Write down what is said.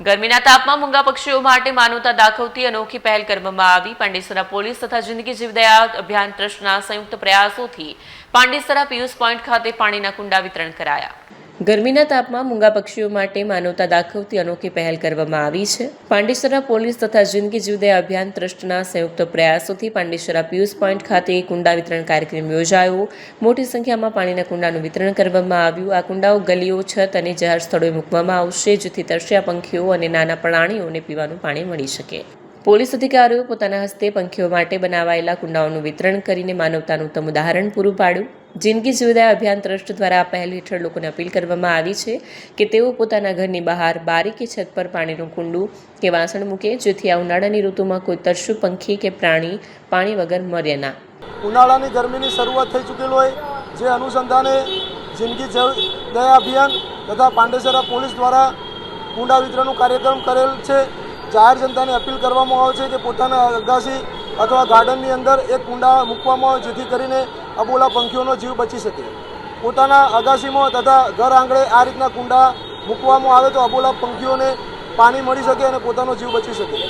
ગરમીના તાપમાં મૂંગા પક્ષીઓ માટે માનવતા દાખવતી અનોખી પહેલ કરવામાં આવી। પાંડેસરા પોલીસ તથા જિંદગી જીવદયા અભિયાન ટ્રસ્ટના સંયુક્ત પ્રયાસોથી પાંડેસરા પિયુષ પોઈન્ટ ખાતે પાણીના કુંડા વિતરણ કરાયા। ગરમીના તાપમાં મૂંગા પક્ષીઓ માટે માનવતા દાખવતી અનોખી પહેલ કરવામાં આવી છે। પાંડેસરા પોલીસ તથા જિંદગી જીવદયા અભિયાન ટ્રસ્ટના સંયુક્ત પ્રયાસોથી પાંડેસરા પિયુષ પોઈન્ટ ખાતે કુંડા વિતરણ કાર્યક્રમ યોજાયો। મોટી સંખ્યામાં પાણીના કુંડાનું વિતરણ કરવામાં આવ્યું। આ કુંડાઓ ગલીઓ, છત અને જાહેર સ્થળોએ મૂકવામાં આવશે, જેથી તરસ્યા પંખીઓ અને નાના પ્રાણીઓને પીવાનું પાણી મળી શકે। પોલીસ અધિકારીઓ પોતાના હસ્તે પંખીઓ માટે બનાવાયેલા કુંડાઓનું વિતરણ કરીને માનવતાનું ઉત્તમ ઉદાહરણ પૂરું પાડ્યું। જિંદગી જીવદયા અભિયાન ટ્રસ્ટ દ્વારા આ પહેલ હેઠળ લોકોને અપીલ કરવામાં આવી છે કે તેઓ પોતાના ઘરની બહાર, બારી કે છત પર પાણીનું કુંડું કે વાસણ મૂકે, જેથી આ ઉનાળાની ઋતુમાં કોઈ તરસ્યું પંખી કે પ્રાણી પાણી વગર મરે ના। ઉનાળાની ગરમીની શરૂઆત થઈ ચૂકેલી હોય, જે અનુસંધાને જિંદગી જીવદયા અભિયાન તથા પાંડેસરા પોલીસ દ્વારા કુંડા વિતરણનો કાર્યક્રમ કરેલ છે। જાહેર જનતાને અપીલ કરવામાં આવે છે કે પોતાના અગાસી અથવા ગાર્ડનની અંદર એક કુંડા મૂકવામાં આવે, જેથી કરીને અબોલા પંખીઓનો જીવ બચી શકે। પોતાના અગાસીમાં તથા ઘર આંગણે આ રીતના કુંડા મૂકવામાં આવે તો અબોલા પંખીઓને પાણી મળી શકે અને પોતાનો જીવ બચી શકે।